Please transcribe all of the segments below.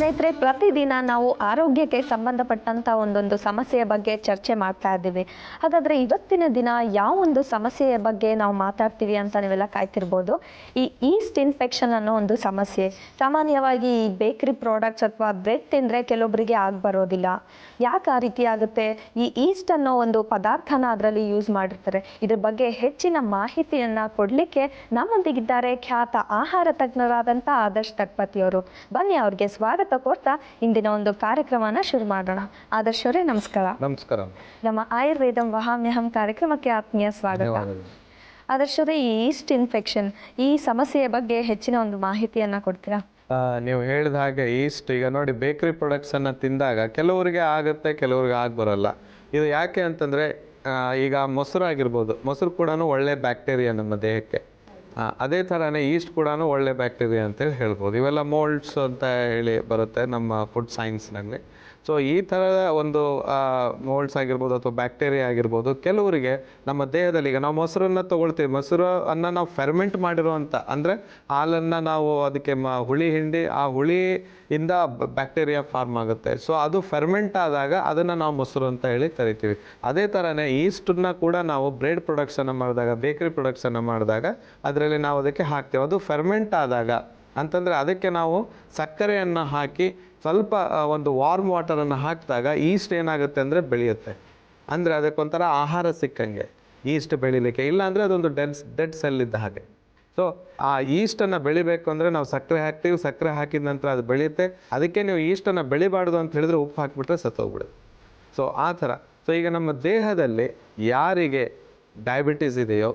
ಸ್ನೇಹಿತರೆ, ಪ್ರತಿದಿನ ನಾವು ಆರೋಗ್ಯಕ್ಕೆ ಸಂಬಂಧಪಟ್ಟಂಥ ಒಂದೊಂದು ಸಮಸ್ಯೆಯ ಬಗ್ಗೆ ಚರ್ಚೆ ಮಾಡ್ತಾ ಇದ್ದೀವಿ. ಹಾಗಾದರೆ ಇವತ್ತಿನ ದಿನ ಯಾವ ಒಂದು ಸಮಸ್ಯೆಯ ಬಗ್ಗೆ ನಾವು ಮಾತಾಡ್ತೀವಿ ಅಂತ ನೀವೆಲ್ಲ ಕಾಯ್ತಿರ್ಬೋದು. ಈ ಈಸ್ಟ್ ಇನ್ಫೆಕ್ಷನ್ ಅನ್ನೋ ಒಂದು ಸಮಸ್ಯೆ. ಸಾಮಾನ್ಯವಾಗಿ ಈ ಬೇಕರಿ ಪ್ರಾಡಕ್ಟ್ಸ್ ಅಥವಾ ಬ್ರೆಡ್ ತಿಂದರೆ ಕೆಲವೊಬ್ಬರಿಗೆ ಬರೋದಿಲ್ಲ. ಯಾಕೆ ಆ ರೀತಿ ಆಗುತ್ತೆ? ಈ ಈಸ್ಟ್ ಅನ್ನೋ ಒಂದು ಪದಾರ್ಥನ ಅದರಲ್ಲಿ ಯೂಸ್ ಮಾಡಿರ್ತಾರೆ. ಇದ್ರ ಬಗ್ಗೆ ಹೆಚ್ಚಿನ ಮಾಹಿತಿಯನ್ನು ಕೊಡಲಿಕ್ಕೆ ನಮ್ಮೊಂದಿಗಿದ್ದಾರೆ ಖ್ಯಾತ ಆಹಾರ ತಜ್ಞರಾದಂಥ ಆದರ್ಶ್ ತಕ್ಪತಿಯವರು. ಬನ್ನಿ ಅವ್ರಿಗೆ ಸ್ವಾಗತ ಕೋರ್ತಾ ಇಂದಿನ ಒಂದು ಕಾರ್ಯಕ್ರಮನ ಶುರು ಮಾಡೋಣ. ಆದರ್ಶ್ ಅವರೇ, ನಮಸ್ಕಾರ. ನಮಸ್ಕಾರ. ನಮ್ಮ ಆಯುರ್ವೇದಂ ವಹಾಮ್ಯಹಂ ಕಾರ್ಯಕ್ರಮಕ್ಕೆ ಆತ್ಮೀಯ ಸ್ವಾಗತ. ಆದರ್ಶ್ ಅವರೇ, ಈ ಈಸ್ಟ್ ಇನ್ಫೆಕ್ಷನ್ ಈ ಸಮಸ್ಯೆಯ ಬಗ್ಗೆ ಹೆಚ್ಚಿನ ಒಂದು ಮಾಹಿತಿಯನ್ನ ಕೊಡ್ತೀರಾ? ನೀವು ಹೇಳಿದ ಹಾಗೆ ಈಸ್ಟ್, ಈಗ ನೋಡಿ, ಬೇಕರಿ ಪ್ರಾಡಕ್ಟ್ಸ್ ಅನ್ನ ತಿಂದಾಗ ಕೆಲವರಿಗೆ ಆಗುತ್ತೆ, ಕೆಲವರಿಗೆ ಬರೋಲ್ಲ. ಇದು ಯಾಕೆ ಅಂತಂದ್ರೆ, ಈಗ ಮೊಸರು ಆಗಿರ್ಬೋದು, ಮೊಸರು ಕೂಡ ಒಳ್ಳೆ ಬ್ಯಾಕ್ಟೀರಿಯಾ ನಮ್ಮ ದೇಹಕ್ಕೆ. ಅದೇ ಥರನೇ ಈಸ್ಟ್ ಕೂಡ ಒಳ್ಳೆ ಬ್ಯಾಕ್ಟೀರಿಯಾ ಅಂತೇಳಿ ಹೇಳ್ಬೋದು. ಇವೆಲ್ಲ ಮೋಲ್ಡ್ಸ್ ಅಂತ ಹೇಳಿ ಬರುತ್ತೆ ನಮ್ಮ ಫುಡ್ ಸೈನ್ಸ್ನಲ್ಲಿ. ಸೊ ಈ ಥರದ ಒಂದು ಮೋಲ್ಡ್ಸ್ ಆಗಿರ್ಬೋದು ಅಥವಾ ಬ್ಯಾಕ್ಟೀರಿಯಾ ಆಗಿರ್ಬೋದು ಕೆಲವರಿಗೆ ನಮ್ಮ ದೇಹದಲ್ಲಿ, ಈಗ ನಾವು ಮೊಸರನ್ನು ತೊಗೊಳ್ತೀವಿ, ಮೊಸರನ್ನು ನಾವು ಫೆರ್ಮೆಂಟ್ ಮಾಡಿರುವಂಥ, ಅಂದರೆ ಹಾಲನ್ನು ನಾವು ಅದಕ್ಕೆ ಹುಳಿ ಹಿಂಡಿ ಆ ಹುಳಿಯಿಂದ ಬ್ಯಾಕ್ಟೀರಿಯಾ ಫಾರ್ಮ್ ಆಗುತ್ತೆ. ಸೊ ಅದು ಫೆರ್ಮೆಂಟ್ ಆದಾಗ ಅದನ್ನು ನಾವು ಮೊಸರು ಅಂತ ಹೇಳಿ ಕರಿತೀವಿ. ಅದೇ ಥರನೇ ಈಸ್ಟನ್ನ ಕೂಡ ನಾವು ಬ್ರೆಡ್ ಪ್ರೊಡಕ್ಷನ್ನು ಮಾಡಿದಾಗ, ಬೇಕರಿ ಪ್ರೊಡಕ್ಷನ್ನು ಮಾಡಿದಾಗ ಅದರಲ್ಲಿ ನಾವು ಅದಕ್ಕೆ ಹಾಕ್ತೇವೆ. ಅದು ಫೆರ್ಮೆಂಟ್ ಆದಾಗ ಅಂತಂದರೆ ಅದಕ್ಕೆ ನಾವು ಸಕ್ಕರೆಯನ್ನು ಹಾಕಿ ಸ್ವಲ್ಪ ಒಂದು ವಾರ್ಮ್ ವಾಟರನ್ನು ಹಾಕಿದಾಗ ಈಸ್ಟ್ ಏನಾಗುತ್ತೆ ಅಂದರೆ ಬೆಳೆಯುತ್ತೆ. ಅಂದರೆ ಅದಕ್ಕೊಂಥರ ಆಹಾರ ಸಿಕ್ಕಂಗೆ ಈಸ್ಟ್ ಬೆಳಿಲಿಕ್ಕೆ. ಇಲ್ಲಾಂದರೆ ಅದೊಂದು ಡೆಡ್ ಸೆಲ್ ಇದ್ದ ಹಾಗೆ. ಸೊ ಆ ಈಸ್ಟನ್ನು ಬೆಳಿಬೇಕು ಅಂದರೆ ನಾವು ಸಕ್ಕರೆ ಹಾಕ್ತೀವಿ, ಸಕ್ಕರೆ ಹಾಕಿದ ನಂತರ ಅದು ಬೆಳೆಯುತ್ತೆ. ಅದಕ್ಕೆ ನೀವು ಈಸ್ಟನ್ನು ಬೆಳಿಬಾರ್ದು ಅಂತ ಹೇಳಿದ್ರೆ ಉಪ್ಪು ಹಾಕಿಬಿಟ್ರೆ ಸತ್ತೋಗ್ಬಿಡುತ್ತೆ. ಸೊ ಆ ಥರ. ಸೊ ಈಗ ನಮ್ಮ ದೇಹದಲ್ಲಿ ಯಾರಿಗೆ ಡಯಾಬಿಟೀಸ್ ಇದೆಯೋ,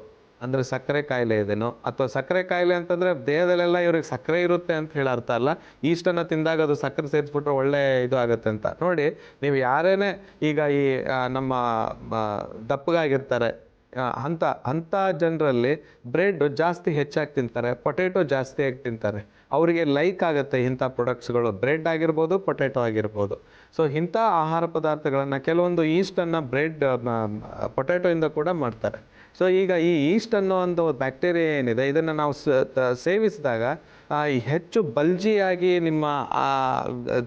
ಅಂದರೆ ಸಕ್ಕರೆ ಕಾಯಿಲೆ ಇದೆನೋ, ಅಥವಾ ಸಕ್ಕರೆ ಕಾಯಿಲೆ ಅಂತಂದರೆ ದೇಹದಲ್ಲೆಲ್ಲ ಇವ್ರಿಗೆ ಸಕ್ಕರೆ ಇರುತ್ತೆ ಅಂತ ಹೇಳಿ ಅರ್ಥ ಅಲ್ಲ. ಈಸ್ಟನ್ನು ತಿಂದಾಗ ಅದು ಸಕ್ಕರೆ ಸೇರಿಸ್ಬಿಟ್ರೆ ಒಳ್ಳೆ ಇದು ಆಗುತ್ತೆ ಅಂತ. ನೋಡಿ, ನೀವು ಯಾರೇನೇ ಈಗ ಈ ನಮ್ಮ ದಪ್ಪಗಾಗಿರ್ತಾರೆ ಅಂಥ ಜನರಲ್ಲಿ ಬ್ರೆಡ್ ಜಾಸ್ತಿ ಹೆಚ್ಚಾಗಿ ತಿಂತಾರೆ, ಪೊಟೆಟೊ ಜಾಸ್ತಿಯಾಗಿ ತಿಂತಾರೆ. ಅವರಿಗೆ ಲೈಕ್ ಆಗುತ್ತೆ ಇಂಥ ಪ್ರೊಡಕ್ಟ್ಸ್ಗಳು, ಬ್ರೆಡ್ ಆಗಿರ್ಬೋದು, ಪೊಟೆಟೊ ಆಗಿರ್ಬೋದು. ಸೊ ಇಂಥ ಆಹಾರ ಪದಾರ್ಥಗಳನ್ನು ಕೆಲವೊಂದು ಈಸ್ಟನ್ನು ಪೊಟೆಟೊಯಿಂದ ಕೂಡ ಮಾಡ್ತಾರೆ. ಸೊ ಈಗ ಈ ಈಸ್ಟ್ ಅನ್ನೋ ಒಂದು ಬ್ಯಾಕ್ಟೀರಿಯಾ ಏನಿದೆ, ಇದನ್ನು ನಾವು ಸೇವಿಸಿದಾಗ ಹೆಚ್ಚು ಬಲ್ಜಿಯಾಗಿ ನಿಮ್ಮ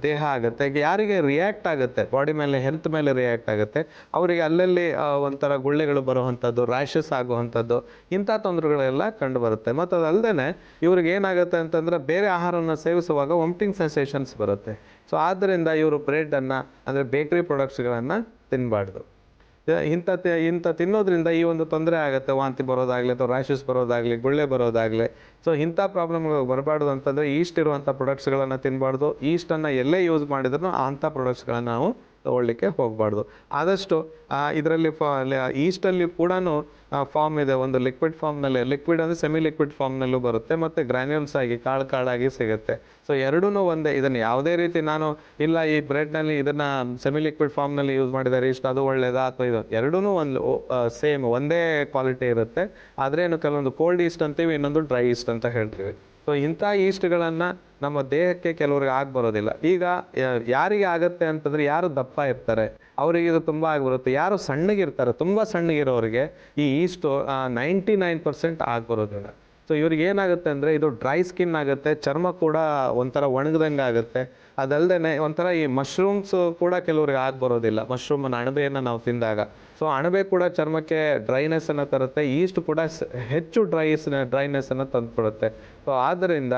ದೇಹ ಆಗುತ್ತೆ. ಯಾರಿಗೆ ರಿಯಾಕ್ಟ್ ಆಗುತ್ತೆ, ಬಾಡಿ ಮೇಲೆ, ಹೆಲ್ತ್ ಮೇಲೆ ರಿಯಾಕ್ಟ್ ಆಗುತ್ತೆ, ಅವರಿಗೆ ಅಲ್ಲಲ್ಲಿ ಒಂಥರ ಗುಳ್ಳೆಗಳು ಬರುವಂಥದ್ದು, ರ್ಯಾಷಸ್ ಆಗುವಂಥದ್ದು, ಇಂಥ ತೊಂದರೆಗಳೆಲ್ಲ ಕಂಡು ಬರುತ್ತೆ. ಮತ್ತು ಅದಲ್ಲದೆ ಇವ್ರಿಗೆ ಏನಾಗುತ್ತೆ ಅಂತಂದರೆ ಬೇರೆ ಆಹಾರವನ್ನು ಸೇವಿಸುವಾಗ ವಾಮಿಟಿಂಗ್ ಸೆನ್ಸೇಷನ್ಸ್ ಬರುತ್ತೆ. ಸೊ ಆದ್ದರಿಂದ ಇವರು ಬ್ರೆಡನ್ನು, ಅಂದರೆ ಬೇಕರಿ ಪ್ರಾಡಕ್ಟ್ಸ್ಗಳನ್ನು ತಿನ್ನಬಾರ್ದು. ಇಂಥ ತಿನ್ನೋದ್ರಿಂದ ಈ ಒಂದು ತೊಂದರೆ ಆಗುತ್ತೆ. ವಾಂತಿ ಬರೋದಾಗಲಿ ಅಥವಾ ರ್ಯಾಷಸ್ ಬರೋದಾಗಲಿ, ಗುಳ್ಳೆ ಬರೋದಾಗಲಿ. ಸೊ ಇಂಥ ಪ್ರಾಬ್ಲಮ್ಗಳು ಬರಬಾರ್ದು ಅಂತಂದರೆ ಈಸ್ಟ್ ಇರುವಂಥ ಪ್ರೊಡಕ್ಟ್ಸ್ಗಳನ್ನು ತಿನ್ನಬಾರ್ದು. ಈಸ್ಟನ್ನು ಎಲ್ಲೇ ಯೂಸ್ ಮಾಡಿದ್ರೂ ಅಂಥ ಪ್ರೊಡಕ್ಟ್ಸ್ಗಳನ್ನು ನಾವು ತೊಗೊಳ್ಳಿಕ್ಕೆ ಹೋಗಬಾರ್ದು. ಆದಷ್ಟು ಇದರಲ್ಲಿ ಈಸ್ಟಲ್ಲಿ ಕೂಡ ಫಾರ್ಮ್ ಇದೆ. ಒಂದು ಲಿಕ್ವಿಡ್ ಫಾರ್ಮ್ನಲ್ಲಿ, ಲಿಕ್ವಿಡ್ ಅಂದರೆ ಸೆಮಿ ಲಿಕ್ವಿಡ್ ಫಾರ್ಮ್ನಲ್ಲೂ ಬರುತ್ತೆ, ಮತ್ತು ಗ್ರ್ಯಾನ್ಯೂಲ್ಸ್ ಆಗಿ ಕಾಳಾಗಿ ಸಿಗುತ್ತೆ. ಸೊ ಎರಡೂ ಒಂದೇ. ಇದನ್ನು ಯಾವುದೇ ರೀತಿ ನಾನು ಇಲ್ಲ ಈ ಬ್ರೆಡ್ನಲ್ಲಿ ಇದನ್ನು ಸೆಮಿ ಲಿಕ್ವಿಡ್ ಫಾರ್ಮ್ನಲ್ಲಿ ಯೂಸ್ ಮಾಡಿದ್ದಾರೆ ಈಸ್ಟ್, ಅದು ಒಳ್ಳೆಯದಾ ಅಥವಾ ಇದು, ಎರಡೂ ಒಂದು ಸೇಮ್ ಒಂದೇ ಕ್ವಾಲಿಟಿ ಇರುತ್ತೆ. ಆದರೆ ಕೆಲವೊಂದು ಕೋಲ್ಡ್ ಈಸ್ಟ್ ಅಂತೀವಿ, ಇನ್ನೊಂದು ಡ್ರೈ ಈಸ್ಟ್ ಅಂತ ಹೇಳ್ತೀವಿ. ಸೊ ಇಂಥ ಈಸ್ಟ್ಗಳನ್ನು ನಮ್ಮ ದೇಹಕ್ಕೆ ಕೆಲವ್ರಿಗೆ ಬರೋದಿಲ್ಲ. ಈಗ ಯಾರಿಗೆ ಆಗುತ್ತೆ ಅಂತಂದರೆ, ಯಾರು ದಪ್ಪ ಇರ್ತಾರೆ ಅವರಿಗೆ ಇದು ತುಂಬ ಆಗಿಬರುತ್ತೆ. ಯಾರು ಸಣ್ಣಗಿರ್ತಾರೆ, ತುಂಬ ಸಣ್ಣಗಿರೋರಿಗೆ ಈ ಈಸ್ಟು 99% ಬರೋದಿಲ್ಲ. ಸೊ ಇವ್ರಿಗೆ ಏನಾಗುತ್ತೆ ಅಂದರೆ ಇದು ಡ್ರೈ ಸ್ಕಿನ್ ಆಗುತ್ತೆ, ಚರ್ಮ ಕೂಡ ಒಂಥರ ಒಣಗ್ದಂಗೆ ಆಗುತ್ತೆ. ಅದಲ್ಲದೆ ಒಂಥರ ಈ ಮಶ್ರೂಮ್ಸು ಕೂಡ ಕೆಲವ್ರಿಗೆ ಬರೋದಿಲ್ಲ. ಮಶ್ರೂಮನ್ನು, ಅಣಬೆಯನ್ನು ನಾವು ತಿಂದಾಗ, ಸೊ ಅಣಬೆ ಕೂಡ ಚರ್ಮಕ್ಕೆ ಡ್ರೈನೆಸ್ಸನ್ನು ತರುತ್ತೆ. ಈಸ್ಟ್ ಕೂಡ ಹೆಚ್ಚು ಡ್ರೈನೆಸ್ಸನ್ನು ತಂದುಕೊಡುತ್ತೆ. ಸೊ ಆದ್ದರಿಂದ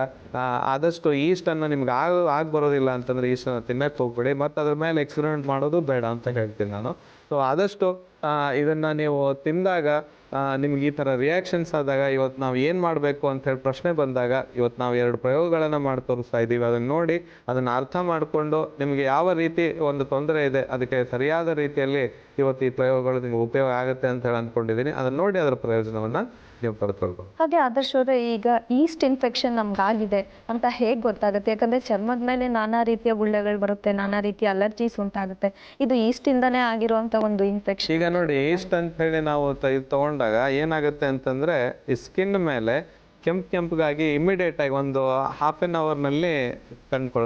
ಆದಷ್ಟು ಈಸ್ಟನ್ನು ನಿಮ್ಗೆ ಬರೋದಿಲ್ಲ ಅಂತಂದರೆ ಈಸ್ಟನ್ನು ತಿನ್ನಕ್ಕೆ ಹೋಗ್ಬೇಡಿ, ಮತ್ತು ಅದ್ರ ಮೇಲೆ ಎಕ್ಸ್ಪೆರಿಮೆಂಟ್ ಮಾಡೋದು ಬೇಡ ಅಂತ ಹೇಳ್ತೀನಿ ನಾನು. ಸೊ ಆದಷ್ಟು ಇದನ್ನು ನೀವು ತಿಂದಾಗ ನಿಮ್ಗೆ ಈ ಥರ ರಿಯಾಕ್ಷನ್ಸ್ ಆದಾಗ ಇವತ್ತು ನಾವು ಏನು ಮಾಡಬೇಕು ಅಂಥೇಳಿ ಪ್ರಶ್ನೆ ಬಂದಾಗ, ಇವತ್ತು ನಾವು 2 ಪ್ರಯೋಗಗಳನ್ನು ಮಾಡಿ ತೋರಿಸ್ತಾ ಇದ್ದೀವಿ. ಅದನ್ನು ನೋಡಿ ಅದನ್ನು ಅರ್ಥ ಮಾಡಿಕೊಂಡು ನಿಮಗೆ ಯಾವ ರೀತಿ ಒಂದು ತೊಂದರೆ ಇದೆ ಅದಕ್ಕೆ ಸರಿಯಾದ ರೀತಿಯಲ್ಲಿ ಇವತ್ತು ಈ ಪ್ರಯೋಗಗಳು ನಿಮ್ಗೆ ಉಪಯೋಗ ಆಗುತ್ತೆ ಅಂತ ಹೇಳಿ ಅಂದ್ಕೊಂಡಿದ್ದೀನಿ. ಅದನ್ನು ನೋಡಿ ಅದರ ಪ್ರಯೋಜನವನ್ನು ನೀವು ಪಡೆದುಕೊಳ್ಬೋದು. ಹಾಗೆ ಆದರ್ಶ್ ಅವರೇ, ಈಗ ಈಸ್ಟ್ ಇನ್ಫೆಕ್ಷನ್ ನಮ್ಗಾಗಿದೆ ಅಂತ ಹೇಗೆ ಗೊತ್ತಾಗುತ್ತೆ? ಯಾಕಂದರೆ ಚರ್ಮದ ಮೇಲೆ ನಾನಾ ರೀತಿಯ ಗುಳ್ಳೆಗಳು ಬರುತ್ತೆ, ನಾನಾ ರೀತಿಯ ಅಲರ್ಜೀಸ್ ಉಂಟಾಗುತ್ತೆ. ಇದು ಈಸ್ಟಿಂದನೇ ಆಗಿರುವಂಥ ಒಂದು ಇನ್ಫೆಕ್ಷನ್. ಈಗ ನೋಡಿ, ಈಸ್ಟ್ ಅಂತ ಹೇಳಿ ನಾವು ತಗೊಂಡಾಗ ಏನಾಗುತ್ತೆ ಅಂತಂದರೆ, ಈ ಸ್ಕಿನ್ ಮೇಲೆ ಕೆಂಪಗಾಗಿ ಇಮಿಡಿಯೇಟ್ ಆಗಿ ಒಂದು ಹಾಫ್ ಆನ್ ಅವರ್ನಲ್ಲಿ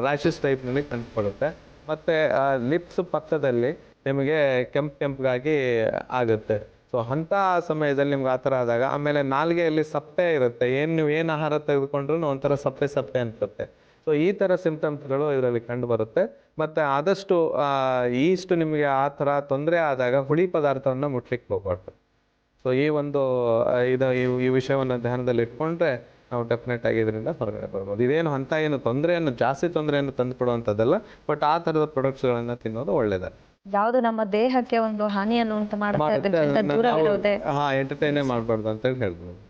ರ್ಯಾಷಸ್ ಟೈಪ್ನಲ್ಲಿ ಕಂಡುಕೊಳ್ಳುತ್ತೆ. ಮತ್ತು ಲಿಪ್ಸ್ ಪಕ್ಕದಲ್ಲಿ ನಿಮಗೆ ಕೆಂಪಗಾಗಿ ಆಗುತ್ತೆ. ಸೊ ಅಂಥ ಸಮಯದಲ್ಲಿ ನಿಮ್ಗೆ ಆ ಥರ ಆದಾಗ, ಆಮೇಲೆ ನಾಲಿಗೆಯಲ್ಲಿ ಸಪ್ಪೆ ಇರುತ್ತೆ. ನೀವು ಏನು ಆಹಾರ ತೆಗೆದುಕೊಂಡ್ರೂ ಒಂಥರ ಸಪ್ಪೆ ಅನ್ಸುತ್ತೆ. ಸೊ ಈ ಥರ ಸಿಂಪ್ಟಮ್ಸ್ಗಳು ಇದರಲ್ಲಿ ಕಂಡು ಬರುತ್ತೆ. ಮತ್ತು ಆದಷ್ಟು ಈಸ್ಟ್ ನಿಮಗೆ ಆ ಥರ ತೊಂದರೆ ಆದಾಗ ಹುಳಿ ಪದಾರ್ಥವನ್ನು ಮುಟ್ಲಿಕ್ಕೆ ಹೋಗ್ಬಾರ್ದು. ಸೊ ಈ ಒಂದು ಈ ವಿಷಯವನ್ನು ಧ್ಯಾನದಲ್ಲಿ ಇಟ್ಕೊಂಡ್ರೆ ನಾವು ಡೆಫಿನೆಟ್ ಆಗಿ ಇದರಿಂದ ಹೊರಗಡೆ ಬರ್ಬೋದು. ಇದೇನು ಅಂತ ಏನು ಜಾಸ್ತಿ ತೊಂದರೆಯನ್ನು ತಂದುಕೊಡುವಂಥದ್ದಲ್ಲ, ಬಟ್ ಆ ಥರದ ಪ್ರಾಡಕ್ಟ್ಸ್ಗಳನ್ನು ತಿನ್ನೋದು ಒಳ್ಳೇದು. ಯಾವುದು ನಮ್ಮ ದೇಹಕ್ಕೆ ಒಂದು ಹಾನಿಯನ್ನು ಉಂಟು ಮಾಡುತ್ತೆ ದೂರವಿರುವುದೇ. ಎಂಟರ್ಟೈನೇ ಮಾಡಬಾರ್ದು ಅಂತೇಳಿ ಹೇಳ್ಬೋದು.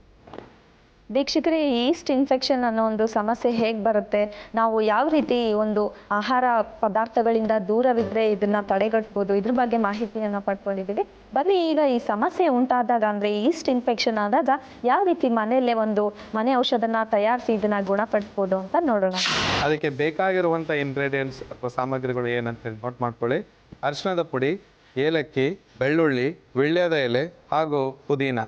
ವೀಕ್ಷಕರೇ, ಈಸ್ಟ್ ಇನ್ಫೆಕ್ಷನ್ ಅನ್ನೋ ಒಂದು ಸಮಸ್ಯೆ ಹೇಗೆ ಬರುತ್ತೆ, ನಾವು ಯಾವ ರೀತಿ ಒಂದು ಆಹಾರ ಪದಾರ್ಥಗಳಿಂದ ದೂರವಿದ್ದರೆ ಇದನ್ನು ತಡೆಗಟ್ಬೋದು, ಇದ್ರ ಬಗ್ಗೆ ಮಾಹಿತಿಯನ್ನು ಪಡ್ಕೊಂಡಿದ್ದೀವಿ. ಬನ್ನಿ ಈಗ ಈ ಸಮಸ್ಯೆ ಉಂಟಾದಾಗ, ಅಂದರೆ ಈಸ್ಟ್ ಇನ್ಫೆಕ್ಷನ್ ಆದಾಗ ಯಾವ ರೀತಿ ಮನೆಯಲ್ಲೇ ಒಂದು ಮನೆ ಔಷಧನ ತಯಾರಿಸಿ ಇದನ್ನು ಗುಣಪಡಿಸ್ಬೋದು ಅಂತ ನೋಡೋಣ. ಅದಕ್ಕೆ ಬೇಕಾಗಿರುವಂಥ ಇಂಗ್ರೀಡಿಯೆಂಟ್ಸ್ ಅಥವಾ ಸಾಮಗ್ರಿಗಳು ಏನಂತ ನೋಟ್ ಮಾಡ್ಕೊಳ್ಳಿ. ಅರಿಶಿಣದ ಪುಡಿ, ಏಲಕ್ಕಿ, ಬೆಳ್ಳುಳ್ಳಿ, ವೀಳ್ಯದ ಎಲೆ ಹಾಗೂ ಪುದೀನ,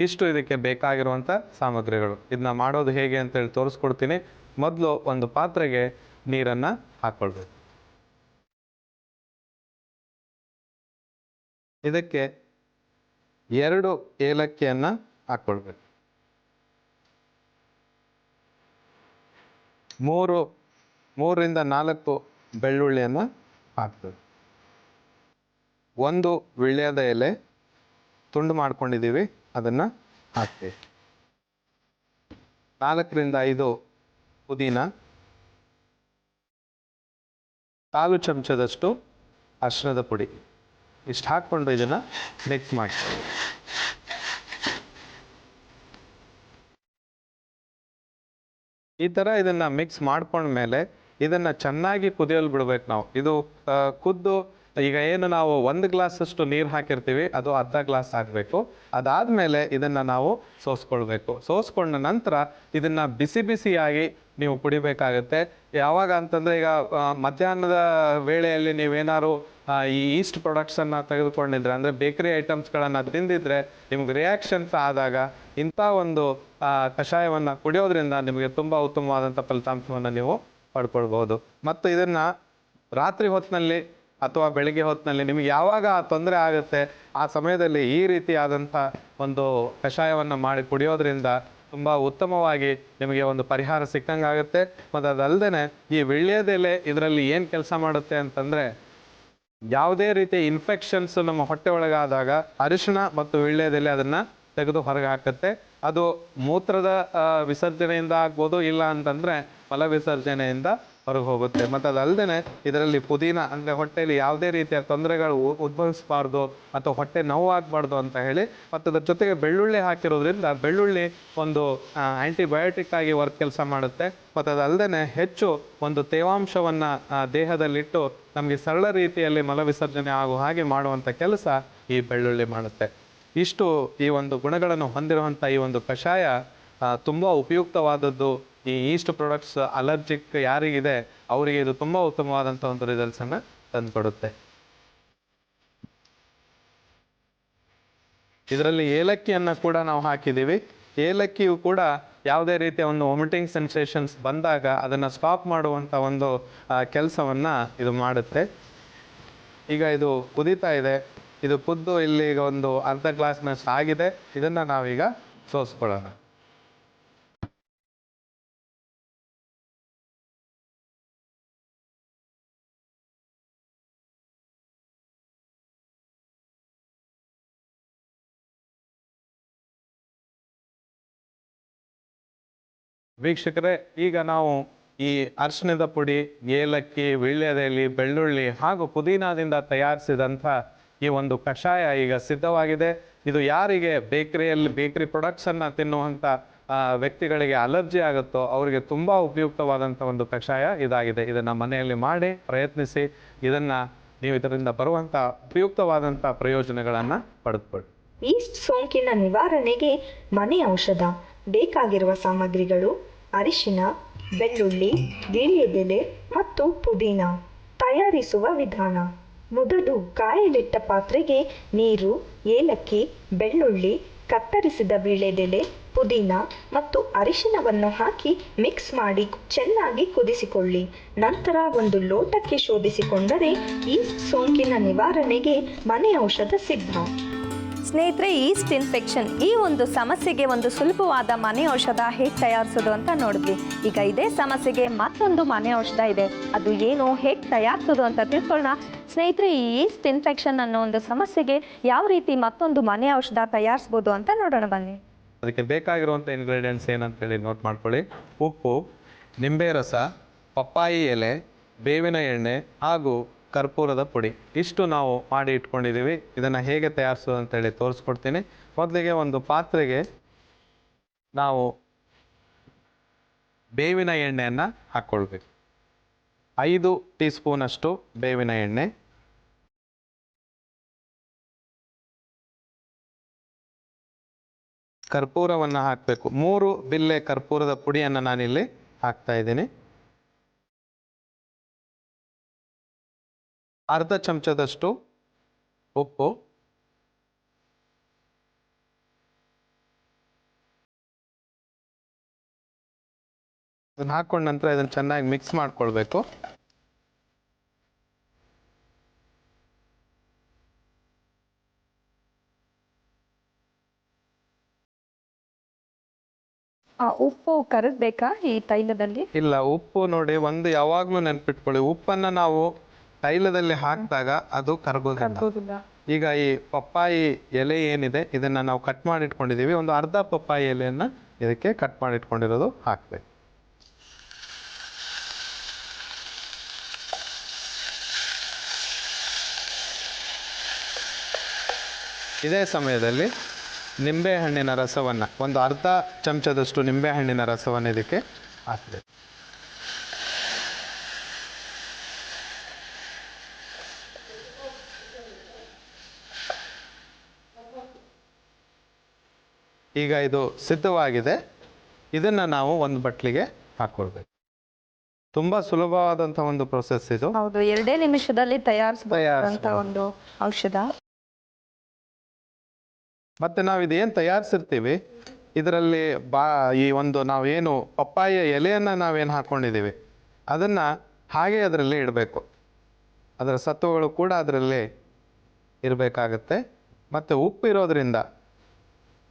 ಇಷ್ಟು ಇದಕ್ಕೆ ಬೇಕಾಗಿರುವಂಥ ಸಾಮಗ್ರಿಗಳು. ಇದನ್ನ ಮಾಡೋದು ಹೇಗೆ ಅಂತೇಳಿ ತೋರಿಸ್ಕೊಡ್ತೀನಿ. ಮೊದಲು ಒಂದು ಪಾತ್ರೆಗೆ ನೀರನ್ನು ಹಾಕ್ಕೊಳ್ಬೇಕು. ಇದಕ್ಕೆ 2 ಏಲಕ್ಕಿಯನ್ನು ಹಾಕ್ಕೊಳ್ಬೇಕು. 3ರಿಂದ 4 ಬೆಳ್ಳುಳ್ಳಿಯನ್ನು ಹಾಕ್ಬೇಕು. 1 ವೀಳ್ಯದ ಎಲೆ ತುಂಡು ಮಾಡ್ಕೊಂಡಿದ್ದೀವಿ, ಅದನ್ನು ಹಾಕ್ತೀವಿ. 4ರಿಂದ 5 ಪುದೀನ, 1/4 ಚಮಚದಷ್ಟು ಅರಿಶಿಣದ ಪುಡಿ, ಇಷ್ಟು ಹಾಕ್ಕೊಂಡು ಇದನ್ನು ಮಿಕ್ಸ್ ಮಾಡ್ತೀವಿ. ಈ ಥರ ಇದನ್ನು ಮಿಕ್ಸ್ ಮಾಡ್ಕೊಂಡ್ಮೇಲೆ ಇದನ್ನು ಚೆನ್ನಾಗಿ ಕುದಿಯಲು ಬಿಡ್ಬೇಕು ನಾವು. ಇದು ಕುದ್ದು ಈಗ ಏನು ನಾವು 1 ಗ್ಲಾಸಷ್ಟು ನೀರು ಹಾಕಿರ್ತೀವಿ, ಅದು ಅರ್ಧ ಗ್ಲಾಸ್ ಹಾಕಬೇಕು. ಅದಾದಮೇಲೆ ಇದನ್ನು ನಾವು ಸೋಸ್ಕೊಳ್ಬೇಕು. ಸೋಸ್ಕೊಂಡ ನಂತರ ಇದನ್ನು ಬಿಸಿ ಬಿಸಿಯಾಗಿ ನೀವು ಕುಡಿಬೇಕಾಗತ್ತೆ. ಯಾವಾಗ ಅಂತಂದರೆ, ಈಗ ಮಧ್ಯಾಹ್ನದ ವೇಳೆಯಲ್ಲಿ ನೀವೇನಾದ್ರು ಈ ಈಸ್ಟ್ ಪ್ರಾಡಕ್ಟ್ಸನ್ನು ತೆಗೆದುಕೊಂಡಿದ್ರೆ, ಅಂದರೆ ಬೇಕರಿ ಐಟಮ್ಸ್ಗಳನ್ನು ತಿಂದಿದ್ರೆ, ನಿಮ್ಗೆ ರಿಯಾಕ್ಷನ್ಸ್ ಆದಾಗ ಇಂಥ ಒಂದು ಕಷಾಯವನ್ನು ಕುಡಿಯೋದ್ರಿಂದ ನಿಮಗೆ ತುಂಬ ಉತ್ತಮವಾದಂಥ ಫಲಿತಾಂಶವನ್ನು ನೀವು ಪಡ್ಕೊಳ್ಬೋದು. ಮತ್ತು ಇದನ್ನು ರಾತ್ರಿ ಹೊತ್ತಿನಲ್ಲಿ ಅಥವಾ ಬೆಳಿಗ್ಗೆ ಹೊತ್ತಿನಲ್ಲಿ ನಿಮಗೆ ಯಾವಾಗ ತೊಂದರೆ ಆಗುತ್ತೆ ಆ ಸಮಯದಲ್ಲಿ ಈ ರೀತಿಯಾದಂಥ ಒಂದು ಕಷಾಯವನ್ನು ಮಾಡಿ ಕುಡಿಯೋದ್ರಿಂದ ತುಂಬ ಉತ್ತಮವಾಗಿ ನಿಮಗೆ ಒಂದು ಪರಿಹಾರ ಸಿಕ್ಕಂಗಾಗುತ್ತೆ. ಮತ್ತು ಅದಲ್ಲದೆ ಈ ವೀಳ್ಯದೆಲೆ ಇದರಲ್ಲಿ ಏನು ಕೆಲಸ ಮಾಡುತ್ತೆ ಅಂತಂದರೆ, ಯಾವುದೇ ರೀತಿಯ ಇನ್ಫೆಕ್ಷನ್ಸ್ ನಮ್ಮ ಹೊಟ್ಟೆ ಒಳಗಾದಾಗ ಅರಿಶಿಣ ಮತ್ತು ವೀಳ್ಯದೆಲೆ ಅದನ್ನು ತೆಗೆದು ಹೊರಗೆ ಹಾಕುತ್ತೆ. ಅದು ಮೂತ್ರದ ವಿಸರ್ಜನೆಯಿಂದ ಆಗ್ಬೋದು, ಇಲ್ಲ ಅಂತಂದರೆ ಮಲ ವಿಸರ್ಜನೆಯಿಂದ ಹೊರಗೆ ಹೋಗುತ್ತೆ. ಮತ್ತು ಅದಲ್ಲದೆ ಇದರಲ್ಲಿ ಪುದೀನ, ಅಂದರೆ ಹೊಟ್ಟೆಯಲ್ಲಿ ಯಾವುದೇ ರೀತಿಯ ತೊಂದರೆಗಳು ಉದ್ಭವಿಸಬಾರ್ದು ಅಥವಾ ಹೊಟ್ಟೆ ನೋವು ಆಗಬಾರ್ದು ಅಂತ ಹೇಳಿ, ಮತ್ತು ಅದ್ರ ಜೊತೆಗೆ ಬೆಳ್ಳುಳ್ಳಿ ಹಾಕಿರೋದ್ರಿಂದ ಬೆಳ್ಳುಳ್ಳಿ ಒಂದು ಆ್ಯಂಟಿಬಯೋಟಿಕ್ ಆಗಿ ಕೆಲಸ ಮಾಡುತ್ತೆ. ಮತ್ತು ಅದಲ್ಲದೆ ಹೆಚ್ಚು ಒಂದು ತೇವಾಂಶವನ್ನು ದೇಹದಲ್ಲಿಟ್ಟು ನಮಗೆ ಸರಳ ರೀತಿಯಲ್ಲಿ ಮಲ ವಿಸರ್ಜನೆ ಆಗೋ ಹಾಗೆ ಮಾಡುವಂಥ ಕೆಲಸ ಈ ಬೆಳ್ಳುಳ್ಳಿ ಮಾಡುತ್ತೆ. ಇಷ್ಟು ಈ ಒಂದು ಗುಣಗಳನ್ನು ಹೊಂದಿರುವಂಥ ಈ ಒಂದು ಕಷಾಯ ತುಂಬ ಉಪಯುಕ್ತವಾದದ್ದು. ಈ ಈಸ್ಟ್ ಪ್ರಾಡಕ್ಟ್ಸ್ ಅಲರ್ಜಿಕ್ ಯಾರಿಗಿದೆ ಅವರಿಗೆ ಇದು ತುಂಬ ಉತ್ತಮವಾದಂಥ ಒಂದು ರಿಸಲ್ಟ್ಸನ್ನು ತಂದುಕೊಡುತ್ತೆ. ಇದರಲ್ಲಿ ಏಲಕ್ಕಿಯನ್ನು ಕೂಡ ನಾವು ಹಾಕಿದ್ದೀವಿ. ಏಲಕ್ಕಿಯು ಕೂಡ ಯಾವುದೇ ರೀತಿಯ ಒಂದು ವಾಮಿಟಿಂಗ್ ಸೆನ್ಸೇಷನ್ಸ್ ಬಂದಾಗ ಅದನ್ನು ಸ್ಟಾಪ್ ಮಾಡುವಂಥ ಒಂದು ಕೆಲಸವನ್ನು ಇದು ಮಾಡುತ್ತೆ. ಈಗ ಇದು ಕುದೀತಾ ಇದೆ. ಇದು ಕುದ್ದು ಇಲ್ಲಿ ಈಗ ಒಂದು ಅರ್ಧ ಗ್ಲಾಸ್ನಷ್ಟು ಆಗಿದೆ. ಇದನ್ನು ನಾವೀಗ ಸೋಸ್ಕೊಳ್ಳೋಣ. ವೀಕ್ಷಕರೇ, ಈಗ ನಾವು ಈ ಅರಿಶಿಣದ ಪುಡಿ, ಏಲಕ್ಕಿ, ವೀಳ್ಯದೆಲೆ, ಬೆಳ್ಳುಳ್ಳಿ ಹಾಗೂ ಪುದೀನಾದಿಂದ ತಯಾರಿಸಿದಂಥ ಈ ಒಂದು ಕಷಾಯ ಈಗ ಸಿದ್ಧವಾಗಿದೆ. ಇದು ಯಾರಿಗೆ ಬೇಕರಿ ಪ್ರಾಡಕ್ಟ್ಸನ್ನು ತಿನ್ನುವಂಥ ವ್ಯಕ್ತಿಗಳಿಗೆ ಅಲರ್ಜಿ ಆಗುತ್ತೋ ಅವರಿಗೆ ತುಂಬ ಉಪಯುಕ್ತವಾದಂಥ ಒಂದು ಕಷಾಯ ಇದಾಗಿದೆ. ಇದನ್ನು ಮನೆಯಲ್ಲಿ ಮಾಡಿ ಪ್ರಯತ್ನಿಸಿ. ನೀವು ಇದರಿಂದ ಬರುವಂಥ ಉಪಯುಕ್ತವಾದಂಥ ಪ್ರಯೋಜನಗಳನ್ನು ಪಡೆದುಕೊಳ್ಳಿ. ಈಸ್ಟ್ ಸೋಂಕಿನ ನಿವಾರಣೆಗೆ ಮನೆ ಔಷಧ. ಬೇಕಾಗಿರುವ ಸಾಮಗ್ರಿಗಳು: ಅರಿಶಿನ, ಬೆಳ್ಳುಳ್ಳಿ, ವೀಳ್ಯದೆಲೆ ಮತ್ತು ಪುದೀನ. ತಯಾರಿಸುವ ವಿಧಾನ: ಮೊದಲು ಕಾಯಲಿಟ್ಟ ಪಾತ್ರೆಗೆ ನೀರು, ಏಲಕ್ಕಿ, ಬೆಳ್ಳುಳ್ಳಿ, ಕತ್ತರಿಸಿದ ವೀಳ್ಯದೆಲೆ, ಪುದೀನ ಮತ್ತು ಅರಿಶಿನವನ್ನು ಹಾಕಿ ಮಿಕ್ಸ್ ಮಾಡಿ ಚೆನ್ನಾಗಿ ಕುದಿಸಿಕೊಳ್ಳಿ. ನಂತರ ಒಂದು ಲೋಟಕ್ಕೆ ಶೋಧಿಸಿಕೊಂಡರೆ ಈಸ್ಟ್ ಸೋಂಕಿನ ನಿವಾರಣೆಗೆ ಮನೆ ಔಷಧ ಸಿದ್ಧ. ಸ್ನೇಹಿತರೆ, ಈಸ್ಟ್ ಇನ್ಫೆಕ್ಷನ್ ಈ ಒಂದು ಸಮಸ್ಯೆಗೆ ಒಂದು ಸುಲಭವಾದ ಮನೆ ಔಷಧ ಹೇಗೆ ತಯಾರಿಸೋದು ಅಂತ ನೋಡಿದ್ವಿ. ಈಗ ಇದೇ ಸಮಸ್ಯೆಗೆ ಮತ್ತೊಂದು ಮನೆ ಔಷಧ ಇದೆ. ಅದು ಏನು, ಹೇಗೆ ತಯಾರಿಸೋದು ಅಂತ ತಿಳ್ಕೊಳ್ಳೋಣ. ಸ್ನೇಹಿತರೆ, ಈ ಈಸ್ಟ್ ಇನ್ಫೆಕ್ಷನ್ ಅನ್ನೋ ಒಂದು ಸಮಸ್ಯೆಗೆ ಯಾವ ರೀತಿ ಮತ್ತೊಂದು ಮನೆ ಔಷಧ ತಯಾರಿಸ್ಬೋದು ಅಂತ ನೋಡೋಣ ಬನ್ನಿ. ಅದಕ್ಕೆ ಬೇಕಾಗಿರುವಂಥ ಇಂಗ್ರೀಡಿಯೆಂಟ್ಸ್ ಏನಂತೇಳಿ ನೋಟ್ ಮಾಡ್ಕೊಳ್ಳಿ. ಉಪ್ಪು, ನಿಂಬೆ ರಸ, ಪಪ್ಪಾಯಿ ಎಲೆ, ಬೇವಿನ ಎಣ್ಣೆ ಹಾಗೂ ಕರ್ಪೂರದ ಪುಡಿ. ಇಷ್ಟು ನಾವು ಮಾಡಿ ಇಟ್ಕೊಂಡಿದ್ದೀವಿ. ಇದನ್ನು ಹೇಗೆ ತಯಾರಿಸೋದು ಅಂತೇಳಿ ತೋರಿಸ್ಕೊಡ್ತೀನಿ. ಮೊದಲಿಗೆ ಒಂದು ಪಾತ್ರೆಗೆ ನಾವು ಬೇವಿನ ಎಣ್ಣೆಯನ್ನು ಹಾಕ್ಕೊಳ್ಬೇಕು. 5 ಟೀ ಸ್ಪೂನಷ್ಟು ಬೇವಿನ ಎಣ್ಣೆ, ಕರ್ಪೂರವನ್ನು ಹಾಕಬೇಕು. 3 ಬಿಲ್ಲೆ ಕರ್ಪೂರದ ಪುಡಿಯನ್ನು ನಾನಿಲ್ಲಿ ಹಾಕ್ತಾ ಇದ್ದೀನಿ. ಅರ್ಧ ಚಮಚದಷ್ಟು ಉಪ್ಪು, ಅದನ್ನು ಹಾಕೊಂಡ ನಂತರ ಇದನ್ನು ಚೆನ್ನಾಗಿ ಮಿಕ್ಸ್ ಮಾಡ್ಕೊಳ್ಬೇಕು. ಉಪ್ಪು ಕರಗಬೇಕಾ ಈ ತೈಲದಲ್ಲಿ? ಇಲ್ಲ, ಉಪ್ಪು ನೋಡಿ, ಒಂದು ಯಾವಾಗಲೂ ನೆನ್ಪಿಟ್ಕೊಳ್ಳಿ, ಉಪ್ಪನ್ನು ನಾವು ತೈಲದಲ್ಲಿ ಹಾಕಿದಾಗ ಅದು ಕರಗೋದಿಲ್ಲ. ಈಗ ಈ ಪಪ್ಪಾಯಿ ಎಲೆ ಏನಿದೆ ಇದನ್ನು ನಾವು ಕಟ್ ಮಾಡಿ ಇಟ್ಕೊಂಡಿದ್ದೀವಿ. ಒಂದು ಅರ್ಧ ಪಪ್ಪಾಯಿ ಎಲೆಯನ್ನು ಇದಕ್ಕೆ ಕಟ್ ಮಾಡಿ ಇಟ್ಕೊಂಡಿರೋದು ಹಾಕ್ಬೇಕು. ಇದೇ ಸಮಯದಲ್ಲಿ ನಿಂಬೆಹಣ್ಣಿನ ರಸವನ್ನು, ಒಂದು ಅರ್ಧ ಚಮಚದಷ್ಟು ನಿಂಬೆಹಣ್ಣಿನ ರಸವನ್ನು ಇದಕ್ಕೆ ಹಾಕಬೇಕು. ಈಗ ಇದು ಸಿದ್ಧವಾಗಿದೆ. ಇದನ್ನು ನಾವು ಒಂದು ಬಟ್ಲಿಗೆ ಹಾಕ್ಕೊಳ್ಬೇಕು. ತುಂಬ ಸುಲಭವಾದಂಥ ಒಂದು ಪ್ರೊಸೆಸ್ ಇದು. ಹೌದು, 2 ನಿಮಿಷದಲ್ಲಿ ತಯಾರಿಸಬಹುದಂತ ಒಂದು ಔಷಧ. ಮತ್ತೆ ನಾವು ಇದೇನು ತಯಾರಿಸಿರ್ತೀವಿ ಇದರಲ್ಲಿ ಈ ಒಂದು ನಾವೇನು ಪಪ್ಪಾಯ ಎಲೆಯನ್ನು ನಾವೇನು ಹಾಕ್ಕೊಂಡಿದ್ದೀವಿ ಅದನ್ನು ಹಾಗೆ ಅದರಲ್ಲಿ ಇಡಬೇಕು. ಅದರ ಸತ್ವಗಳು ಕೂಡ ಅದರಲ್ಲಿ ಇರಬೇಕಾಗತ್ತೆ. ಮತ್ತು ಉಪ್ಪು ಇರೋದ್ರಿಂದ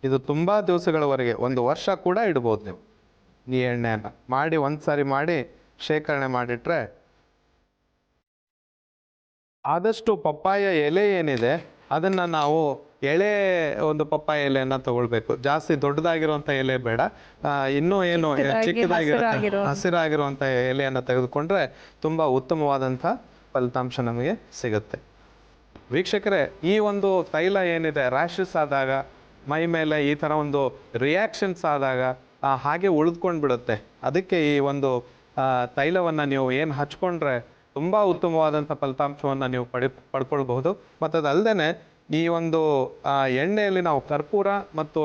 ಇದು ತುಂಬ ದಿವಸಗಳವರೆಗೆ, 1 ವರ್ಷ ಕೂಡ ಇಡ್ಬೋದು ನೀವು ಈ ಎಣ್ಣೆಯನ್ನು ಮಾಡಿ. ಒಂದು ಸಾರಿ ಮಾಡಿ ಶೇಖರಣೆ ಮಾಡಿಟ್ರೆ, ಆದಷ್ಟು ಪಪ್ಪಾಯ ಎಲೆ ಏನಿದೆ ಅದನ್ನು ನಾವು ಎಳೆ ಒಂದು ಪಪ್ಪಾಯ ಎಲೆಯನ್ನು ತಗೊಳ್ಬೇಕು. ಜಾಸ್ತಿ ದೊಡ್ಡದಾಗಿರುವಂಥ ಎಲೆ ಬೇಡ. ಇನ್ನೂ ಏನು ಹಸಿರಾಗಿರುವಂಥ ಎಲೆಯನ್ನು ತೆಗೆದುಕೊಂಡ್ರೆ ತುಂಬ ಉತ್ತಮವಾದಂಥ ಫಲಿತಾಂಶ ನಮಗೆ ಸಿಗುತ್ತೆ. ವೀಕ್ಷಕರೇ, ಈ ಒಂದು ತೈಲ ಏನಿದೆ, ರ್ಯಾಷಸ್ ಆದಾಗ, ಮೈ ಮೇಲೆ ಈ ಥರ ಒಂದು ರಿಯಾಕ್ಷನ್ಸ್ ಆದಾಗ ಹಾಗೆ ಉಳಿದ್ಕೊಂಡು ಬಿಡುತ್ತೆ. ಅದಕ್ಕೆ ಈ ಒಂದು ತೈಲವನ್ನು ನೀವು ಏನು ಹಚ್ಕೊಂಡ್ರೆ ತುಂಬ ಉತ್ತಮವಾದಂಥ ಫಲಿತಾಂಶವನ್ನು ನೀವು ಪಡ್ಕೊಳ್ಬಹುದು. ಮತ್ತು ಅದಲ್ಲದೆ ಈ ಒಂದು ಎಣ್ಣೆಯಲ್ಲಿ ನಾವು ಕರ್ಪೂರ ಮತ್ತು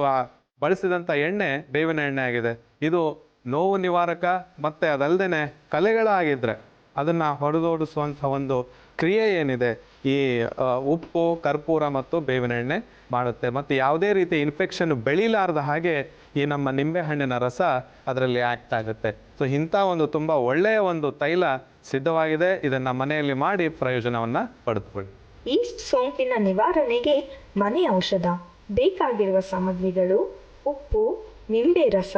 ಬಳಸಿದಂಥ ಎಣ್ಣೆ ಬೇವಿನ ಎಣ್ಣೆ ಆಗಿದೆ. ಇದು ನೋವು ನಿವಾರಕ. ಮತ್ತು ಅದಲ್ಲದೆ ಕಲೆಗಳಾಗಿದ್ದರೆ ಅದನ್ನು ಹೊರದೋಡಿಸುವಂಥ ಒಂದು ಕ್ರಿಯೆ ಏನಿದೆ ಈ ಉಪ್ಪು, ಕರ್ಪೂರ ಮತ್ತು ಬೇವಿನ ಎಣ್ಣೆ ಮಾಡುತ್ತೆ. ಮತ್ತು ಯಾವುದೇ ರೀತಿ ಇನ್ಫೆಕ್ಷನ್ ಬೆಳೀಲಾರ್ದ ಹಾಗೆ ಈ ನಮ್ಮ ನಿಂಬೆಹಣ್ಣಿನ ರಸ ಅದರಲ್ಲಿ ಆ್ಯಕ್ಟ್ ಆಗುತ್ತೆ. ಸೊ ಇಂಥ ಒಂದು ತುಂಬ ಒಳ್ಳೆಯ ಒಂದು ತೈಲ ಸಿದ್ಧವಾಗಿದೆ. ಇದನ್ನು ಮನೆಯಲ್ಲಿ ಮಾಡಿ ಪ್ರಯೋಜನವನ್ನು ಪಡೆದುಕೊಳ್ಳಿ. ಈಸ್ಟ್ ಸೋಂಕಿನ ನಿವಾರಣೆಗೆ ಮನೆ ಔಷಧ. ಬೇಕಾಗಿರುವ ಸಾಮಗ್ರಿಗಳು: ಉಪ್ಪು, ನಿಂಬೆ ರಸ,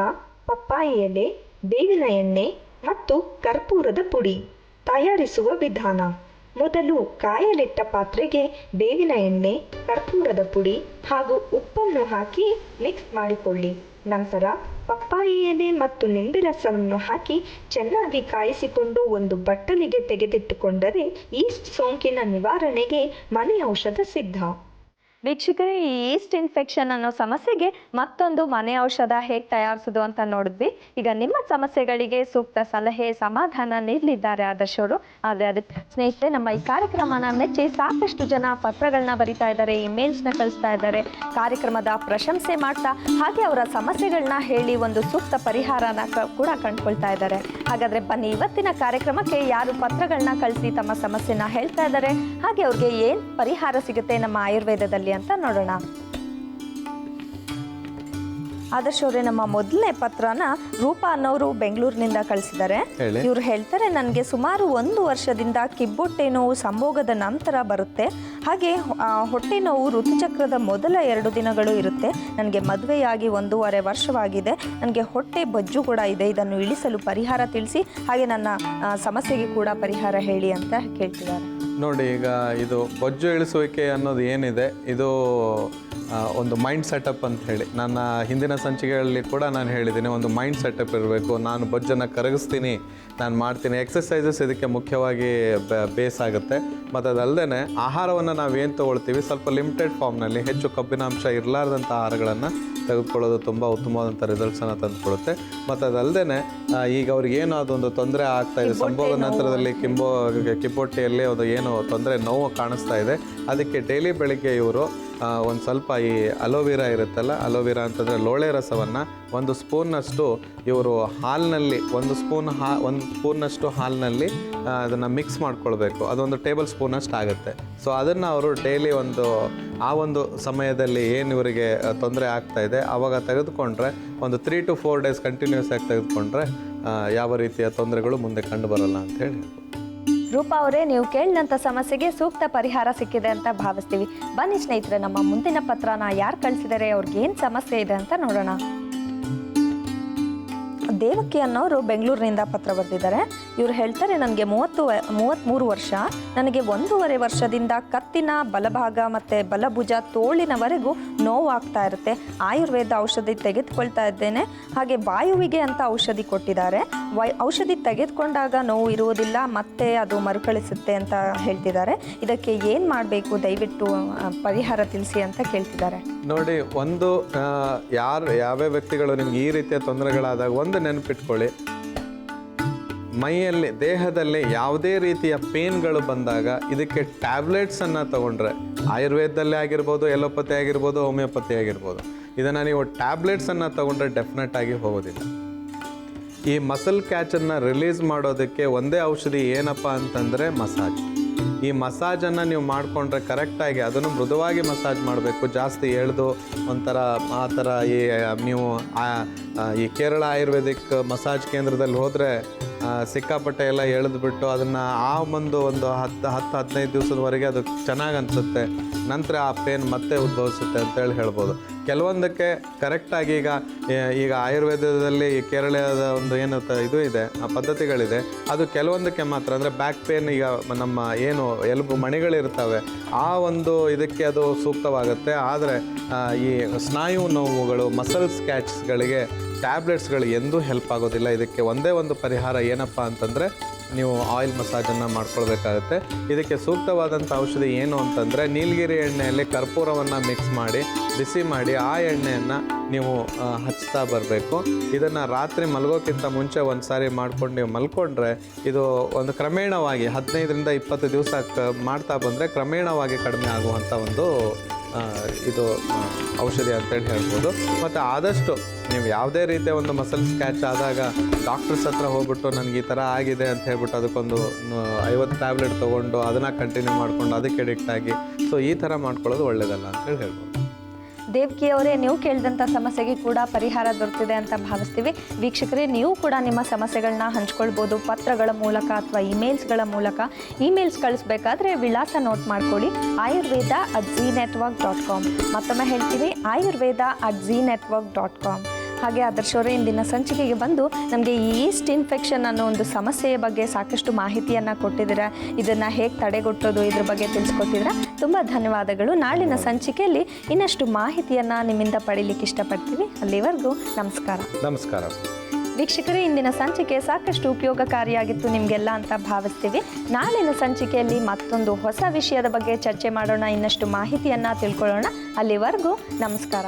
ಪಪ್ಪಾಯಿ ಎಲೆ, ಬೇವಿನ ಎಣ್ಣೆ ಮತ್ತು ಕರ್ಪೂರದ ಪುಡಿ. ತಯಾರಿಸುವ ವಿಧಾನ: ಮೊದಲು ಕಾಯಲಿಟ್ಟ ಪಾತ್ರೆಗೆ ಬೇವಿನ ಎಣ್ಣೆ, ಕರ್ಪೂರದ ಪುಡಿ ಹಾಗೂ ಉಪ್ಪನ್ನು ಹಾಕಿ ಮಿಕ್ಸ್ ಮಾಡಿಕೊಳ್ಳಿ. ನಂತರ ಪಪ್ಪಾಯಿ ಎಲೆ ಮತ್ತು ನಿಂಬೆ ರಸವನ್ನು ಹಾಕಿ ಚೆನ್ನಾಗಿ ಕಾಯಿಸಿಕೊಂಡು ಒಂದು ಬಟ್ಟಲಿಗೆ ತೆಗೆದಿಟ್ಟುಕೊಂಡರೆ ಈಸ್ಟ್ ಸೋಂಕಿನ ನಿವಾರಣೆಗೆ ಮನೆ ಔಷಧ ಸಿದ್ಧ. ವೀಕ್ಷಕರೇ, ಈ ಈಸ್ಟ್ ಇನ್ಫೆಕ್ಷನ್ ಅನ್ನೋ ಸಮಸ್ಯೆಗೆ ಮತ್ತೊಂದು ಮನೆ ಔಷಧ ಹೇಗೆ ತಯಾರಿಸೋದು ಅಂತ ನೋಡಿದ್ವಿ. ಈಗ ನಿಮ್ಮ ಸಮಸ್ಯೆಗಳಿಗೆ ಸೂಕ್ತ ಸಲಹೆ, ಸಮಾಧಾನ ನೀಡಲಿದ್ದಾರೆ ಆದರ್ಶ್ ಅವರು. ಆದರೆ ಅದಕ್ಕೆ ಸ್ನೇಹಿತರೆ, ನಮ್ಮ ಈ ಕಾರ್ಯಕ್ರಮನ ಮೆಚ್ಚಿ ಸಾಕಷ್ಟು ಜನ ಪತ್ರಗಳನ್ನ ಬರಿತಾ ಇದ್ದಾರೆ, ಇಮೇಲ್ಸ್ನ ಕಳಿಸ್ತಾ ಇದ್ದಾರೆ, ಕಾರ್ಯಕ್ರಮದ ಪ್ರಶಂಸೆ ಮಾಡ್ತಾ ಹಾಗೆ ಅವರ ಸಮಸ್ಯೆಗಳನ್ನ ಹೇಳಿ ಒಂದು ಸೂಕ್ತ ಪರಿಹಾರನ ಕೂಡ ಕಂಡುಕೊಳ್ತಾ ಇದ್ದಾರೆ. ಹಾಗಾದರೆ ಬನ್ನಿ, ಇವತ್ತಿನ ಕಾರ್ಯಕ್ರಮಕ್ಕೆ ಯಾರು ಪತ್ರಗಳನ್ನ ಕಳಿಸಿ ತಮ್ಮ ಸಮಸ್ಯೆನ ಹೇಳ್ತಾ ಇದ್ದಾರೆ, ಹಾಗೆ ಅವ್ರಿಗೆ ಏನು ಪರಿಹಾರ ಸಿಗುತ್ತೆ ನಮ್ಮ ಆಯುರ್ವೇದದಲ್ಲಿ ಅಂತ ನೋಡೋಣ. ಆದರ್ಶ್ ಅವರೇ, ನಮ್ಮ ಮೊದಲನೇ ಪತ್ರನ ರೂಪಾ ಅನ್ನೋರು ಬೆಂಗಳೂರಿನಿಂದ ಕಳಿಸಿದ್ದಾರೆ. ಹೇಳಿ. ಇವ್ರು ಹೇಳ್ತಾರೆ, ನನಗೆ ಸುಮಾರು 1 ವರ್ಷದಿಂದ ಕಿಬ್ಬೊಟ್ಟೆ ನೋವು ಸಂಭೋಗದ ನಂತರ ಬರುತ್ತೆ. ಹಾಗೆ ಹೊಟ್ಟೆ ನೋವು ಋತುಚಕ್ರದ ಮೊದಲ 2 ದಿನಗಳು ಇರುತ್ತೆ. ನನಗೆ ಮದುವೆಯಾಗಿ 1.5 ವರ್ಷವಾಗಿದೆ. ನನಗೆ ಹೊಟ್ಟೆ ಬೊಜ್ಜು ಕೂಡ ಇದೆ. ಇದನ್ನು ಇಳಿಸಲು ಪರಿಹಾರ ತಿಳಿಸಿ, ಹಾಗೆ ನನ್ನ ಸಮಸ್ಯೆಗೆ ಕೂಡ ಪರಿಹಾರ ಹೇಳಿ ಅಂತ ಕೇಳ್ತಿದ್ದಾರೆ. ನೋಡಿ, ಈಗ ಇದು ಬೊಜ್ಜು ಇಳಿಸುವಿಕೆ ಅನ್ನೋದು ಏನಿದೆ, ಇದು ಒಂದು ಮೈಂಡ್ ಸೆಟಪ್ ಅಂತ ಹೇಳಿ ನನ್ನ ಹಿಂದಿನ ಸಂಚಿಕೆಗಳಲ್ಲಿ ಕೂಡ ನಾನು ಹೇಳಿದ್ದೀನಿ. ಒಂದು ಮೈಂಡ್ ಸೆಟಪ್ ಇರಬೇಕು. ನಾನು ಬೊಜ್ಜನ್ನು ಕರಗಿಸ್ತೀನಿ, ನಾನು ಮಾಡ್ತೀನಿ. ಎಕ್ಸಸೈಸಸ್ ಇದಕ್ಕೆ ಮುಖ್ಯವಾಗಿ ಬೇಸ್ ಆಗುತ್ತೆ. ಮತ್ತು ಅದಲ್ಲದೆ ಆಹಾರವನ್ನು ನಾವೇನು ತೊಗೊಳ್ತೀವಿ, ಸ್ವಲ್ಪ ಲಿಮಿಟೆಡ್ ಫಾರ್ಮ್ನಲ್ಲಿ ಹೆಚ್ಚು ಕಬ್ಬಿನಾಂಶ ಇರಲಾರ್ದಂಥ ಆಹಾರಗಳನ್ನು ತೆಗೆದುಕೊಳ್ಳೋದು ತುಂಬ ಉತ್ತಮವಾದಂಥ ರಿಸಲ್ಟ್ಸನ್ನು ತಂದುಕೊಡುತ್ತೆ. ಮತ್ತು ಅದಲ್ಲದೆ ಈಗ ಅವ್ರಿಗೆ ಏನೋ ಅದೊಂದು ತೊಂದರೆ ಆಗ್ತಾಯಿದೆ, ಸಂಭೋಗ ನಂತರದಲ್ಲಿ ಕಿಬ್ಬೊಟ್ಟೆಯಲ್ಲಿ ಅದು ಏನು ತೊಂದರೆ ನೋವು ಕಾಣಿಸ್ತಾ ಇದೆ, ಅದಕ್ಕೆ ಡೈಲಿ ಬೆಳಿಗ್ಗೆ ಇವರು ಒಂದು ಸ್ವಲ್ಪ ಈ ಅಲೋವೆರಾ ಇರುತ್ತಲ್ಲ, ಅಲೋವೆರಾ ಅಂತಂದರೆ ಲೋಳೆ ರಸವನ್ನು 1 ಸ್ಪೂನ್ನಷ್ಟು ಇವರು ಹಾಲಿನಲ್ಲಿ 1 ಸ್ಪೂನ್ನಷ್ಟು ಹಾಲಿನಲ್ಲಿ ಅದನ್ನು ಮಿಕ್ಸ್ ಮಾಡ್ಕೊಳ್ಬೇಕು. ಅದೊಂದು ಟೇಬಲ್ ಸ್ಪೂನಷ್ಟು ಆಗುತ್ತೆ. ಸೊ ಅದನ್ನು ಅವರು ಡೈಲಿ ಆ ಒಂದು ಸಮಯದಲ್ಲಿ ಏನು ಇವರಿಗೆ ತೊಂದರೆ ಆಗ್ತಾ ಇದೆ ಆವಾಗ ತೆಗೆದುಕೊಂಡ್ರೆ ಒಂದು 3 to 4 days ಕಂಟಿನ್ಯೂಸ್ ಆಗಿ ತೆಗೆದುಕೊಂಡ್ರೆ ಯಾವ ರೀತಿಯ ತೊಂದರೆಗಳು ಮುಂದೆ ಕಂಡು ಬರಲ್ಲ ಅಂತ ಹೇಳಿ. ರೂಪಾ ಅವರೇ, ನೀವು ಕೇಳಿದಂಥ ಸಮಸ್ಯೆಗೆ ಸೂಕ್ತ ಪರಿಹಾರ ಸಿಕ್ಕಿದೆ ಅಂತ ಭಾವಿಸ್ತೀವಿ. ಬನ್ನಿ ಸ್ನೇಹಿತರೆ, ನಮ್ಮ ಮುಂದಿನ ಪತ್ರನ ಯಾರು ಕಳಿಸಿದ್ದಾರೆ, ಅವ್ರಿಗೆ ಏನು ಸಮಸ್ಯೆ ಇದೆ ಅಂತ ನೋಡೋಣ. ದೇವಕಿ ಅನ್ನೋರು ಬೆಂಗಳೂರಿನಿಂದ ಪತ್ರ ಬರೆದಿದ್ದಾರೆ. ಇವರು ಹೇಳ್ತಾರೆ, ನನಗೆ 33 ವರ್ಷ. ನನಗೆ 1.5 ವರ್ಷದಿಂದ ಕತ್ತಿನ ಬಲಭಾಗ ಮತ್ತು ಬಲಭುಜ ತೋಳಿನವರೆಗೂ ನೋವು ಆಗ್ತಾ ಇರುತ್ತೆ. ಆಯುರ್ವೇದ ಔಷಧಿ ತೆಗೆದುಕೊಳ್ತಾ ಇದ್ದೇನೆ. ಹಾಗೆ ವಾಯುವಿಗೆ ಅಂತ ಔಷಧಿ ಕೊಟ್ಟಿದ್ದಾರೆ. ಔಷಧಿ ತೆಗೆದುಕೊಂಡಾಗ ನೋವು ಇರುವುದಿಲ್ಲ, ಮತ್ತೆ ಅದು ಮರುಕಳಿಸುತ್ತೆ ಅಂತ ಹೇಳ್ತಿದ್ದಾರೆ. ಇದಕ್ಕೆ ಏನು ಮಾಡಬೇಕು, ದಯವಿಟ್ಟು ಪರಿಹಾರ ತಿಳಿಸಿ ಅಂತ ಕೇಳ್ತಿದ್ದಾರೆ. ನೋಡಿ, ಯಾವ್ಯಾವ ವ್ಯಕ್ತಿಗಳು ನಿಮ್ಗೆ ಈ ರೀತಿಯ ತೊಂದರೆಗಳಾದಾಗ ಒಂದು ನೆನಪಿಟ್ಕೊಳ್ಳಿ, ಮೈಯಲ್ಲಿ ದೇಹದಲ್ಲಿ ಯಾವುದೇ ರೀತಿಯ ಪೇನ್ಗಳು ಬಂದಾಗ ಇದಕ್ಕೆ ಟ್ಯಾಬ್ಲೆಟ್ಸನ್ನು ತಗೊಂಡ್ರೆ, ಆಯುರ್ವೇದದಲ್ಲಿ ಆಗಿರ್ಬೋದು, ಎಲೋಪತಿ ಆಗಿರ್ಬೋದು, ಹೋಮಿಯೋಪತಿ ಆಗಿರ್ಬೋದು, ಇದನ್ನು ನೀವು ಟ್ಯಾಬ್ಲೆಟ್ಸನ್ನು ತಗೊಂಡ್ರೆ ಡೆಫಿನೆಟ್ ಆಗಿ ಹೋಗೋದಿಲ್ಲ. ಈ ಮಸಲ್ ಕ್ಯಾಚನ್ನು ರಿಲೀಸ್ ಮಾಡೋದಕ್ಕೆ ಒಂದೇ ಔಷಧಿ ಏನಪ್ಪ ಅಂತಂದರೆ ಮಸಾಜ್. ಈ ಮಸಾಜನ್ನು ನೀವು ಮಾಡಿಕೊಂಡ್ರೆ ಕರೆಕ್ಟಾಗಿ ಅದನ್ನು ಮೃದುವಾಗಿ ಮಸಾಜ್ ಮಾಡಬೇಕು. ಜಾಸ್ತಿ ಎಳೆದು ಒಂಥರ ಆ ಥರ ನೀವು ಈ ಕೇರಳ ಆಯುರ್ವೇದಿಕ್ ಮಸಾಜ್ ಕೇಂದ್ರದಲ್ಲಿ ಹೋದರೆ ಸಿಕ್ಕಾಪಟ್ಟೆ ಎಲ್ಲ ಎಳೆದುಬಿಟ್ಟು ಅದನ್ನು ಒಂದು 10-15 ದಿವಸದವರೆಗೆ ಅದು ಚೆನ್ನಾಗಿ ಅನಿಸುತ್ತೆ. ನಂತರ ಆ ಪೇನ್ ಮತ್ತೆ ಉದ್ಭವಿಸುತ್ತೆ ಅಂತೇಳಿ ಹೇಳ್ಬೋದು. ಕೆಲವೊಂದಕ್ಕೆ ಕರೆಕ್ಟಾಗಿ ಈಗ ಆಯುರ್ವೇದದಲ್ಲಿ ಕೇರಳದ ಒಂದು ಏನು ಇದು ಇದೆ, ಆ ಪದ್ಧತಿಗಳಿದೆ, ಅದು ಕೆಲವೊಂದಕ್ಕೆ ಮಾತ್ರ. ಅಂದರೆ ಬ್ಯಾಕ್ ಪೇನ್, ಈಗ ನಮ್ಮ ಏನು ಎಲುಬು ಮಣಿಗಳಿರ್ತವೆ ಆ ಒಂದು ಇದಕ್ಕೆ ಅದು ಸೂಕ್ತವಾಗುತ್ತೆ. ಆದರೆ ಈ ಸ್ನಾಯು ನೋವುಗಳು, ಮಸಲ್ ಸ್ಕ್ಯಾಚ್ಗಳಿಗೆ ಟ್ಯಾಬ್ಲೆಟ್ಸ್ಗಳು ಎಂದೂ ಹೆಲ್ಪ್ ಆಗೋದಿಲ್ಲ. ಇದಕ್ಕೆ ಒಂದೇ ಒಂದು ಪರಿಹಾರ ಏನಪ್ಪ ಅಂತಂದರೆ ನೀವು ಆಯಿಲ್ ಮಸಾಜನ್ನು ಮಾಡ್ಕೊಳ್ಬೇಕಾಗುತ್ತೆ. ಇದಕ್ಕೆ ಸೂಕ್ತವಾದಂಥ ಔಷಧಿ ಏನು ಅಂತಂದರೆ ನೀಲಗಿರಿ ಎಣ್ಣೆಯಲ್ಲಿ ಕರ್ಪೂರವನ್ನು ಮಿಕ್ಸ್ ಮಾಡಿ ಬಿಸಿ ಮಾಡಿ ಆ ಎಣ್ಣೆಯನ್ನು ನೀವು ಹಚ್ತಾ ಬರಬೇಕು. ಇದನ್ನು ರಾತ್ರಿ ಮಲಗೋಕ್ಕಿಂತ ಮುಂಚೆ ಒಂದು ಸಾರಿ ಮಾಡ್ಕೊಂಡು ನೀವು ಮಲ್ಕೊಂಡ್ರೆ ಇದು ಒಂದು ಕ್ರಮೇಣವಾಗಿ 15ರಿಂದ 20 ದಿವಸ ಮಾಡ್ತಾ ಬಂದರೆ ಕ್ರಮೇಣವಾಗಿ ಕಡಿಮೆ ಆಗುವಂಥ ಒಂದು ಇದು ಔಷಧಿ ಅಂತೇಳಿ ಹೇಳ್ಬೋದು. ಮತ್ತು ಆದಷ್ಟು ನೀವು ಯಾವುದೇ ರೀತಿಯ ಒಂದು ಮಸಲ್ ಸ್ಕ್ಯಾಚ್ ಆದಾಗ ಡಾಕ್ಟರ್ಸ್ ಹತ್ರ ಹೋಗ್ಬಿಟ್ಟು ನನಗೆ ಈ ಥರ ಆಗಿದೆ ಅಂತ ಹೇಳ್ಬಿಟ್ಟು ಅದಕ್ಕೊಂದು 50 ಟ್ಯಾಬ್ಲೆಟ್ ತೊಗೊಂಡು ಅದನ್ನು ಕಂಟಿನ್ಯೂ ಮಾಡಿಕೊಂಡು ಅದಕ್ಕೆ ಅಡಿಕ್ಟ್ ಆಗಿ ಈ ಥರ ಮಾಡ್ಕೊಳ್ಳೋದು ಒಳ್ಳೆಯದಲ್ಲ ಅಂತೇಳಿ ಹೇಳ್ಬೋದು. ದೇವಕಿ ಅವರೇ, ನೀವು ಕೇಳಿದಂಥ ಸಮಸ್ಯೆಗೆ ಕೂಡ ಪರಿಹಾರ ದೊರೆತಿದೆ ಅಂತ ಭಾವಿಸ್ತೀವಿ. ವೀಕ್ಷಕರೇ, ನೀವು ಕೂಡ ನಿಮ್ಮ ಸಮಸ್ಯೆಗಳನ್ನ ಹಂಚ್ಕೊಳ್ಬೋದು ಪತ್ರಗಳ ಮೂಲಕ ಅಥವಾ ಇಮೇಲ್ಸ್ಗಳ ಮೂಲಕ. ಇಮೇಲ್ಸ್ ಕಳಿಸ್ಬೇಕಾದ್ರೆ ವಿಳಾಸ ನೋಟ್ ಮಾಡ್ಕೊಳ್ಳಿ, ayurveda@zenetwork.com. ಮತ್ತೊಮ್ಮೆ ಹೇಳ್ತೀವಿ, ayurveda@zenetwork.com. ಹಾಗೆ ಆದರ್ಶ್ ಅವರೇ, ಇಂದಿನ ಸಂಚಿಕೆಗೆ ಬಂದು ನಮಗೆ ಈ ಈಸ್ಟ್ ಇನ್ಫೆಕ್ಷನ್ ಅನ್ನೋ ಒಂದು ಸಮಸ್ಯೆಯ ಬಗ್ಗೆ ಸಾಕಷ್ಟು ಮಾಹಿತಿಯನ್ನು ಕೊಟ್ಟಿದ್ದೀರಾ. ಇದನ್ನು ಹೇಗೆ ತಡೆಗಟ್ಟೋದು ಇದ್ರ ಬಗ್ಗೆ ತಿಳಿಸ್ಕೊಟ್ಟಿದ್ದೀರಾ. ತುಂಬ ಧನ್ಯವಾದಗಳು. ನಾಳಿನ ಸಂಚಿಕೆಯಲ್ಲಿ ಇನ್ನಷ್ಟು ಮಾಹಿತಿಯನ್ನು ನಿಮ್ಮಿಂದ ಪಡೀಲಿಕ್ಕೆ ಇಷ್ಟಪಡ್ತೀವಿ. ಅಲ್ಲಿವರೆಗೂ ನಮಸ್ಕಾರ. ನಮಸ್ಕಾರ ವೀಕ್ಷಕರೇ, ಇಂದಿನ ಸಂಚಿಕೆ ಸಾಕಷ್ಟು ಉಪಯೋಗಕಾರಿಯಾಗಿತ್ತು ನಿಮಗೆಲ್ಲ ಅಂತ ಭಾವಿಸ್ತೀವಿ. ನಾಳಿನ ಸಂಚಿಕೆಯಲ್ಲಿ ಮತ್ತೊಂದು ಹೊಸ ವಿಷಯದ ಬಗ್ಗೆ ಚರ್ಚೆ ಮಾಡೋಣ, ಇನ್ನಷ್ಟು ಮಾಹಿತಿಯನ್ನು ತಿಳ್ಕೊಳ್ಳೋಣ. ಅಲ್ಲಿವರೆಗೂ ನಮಸ್ಕಾರ.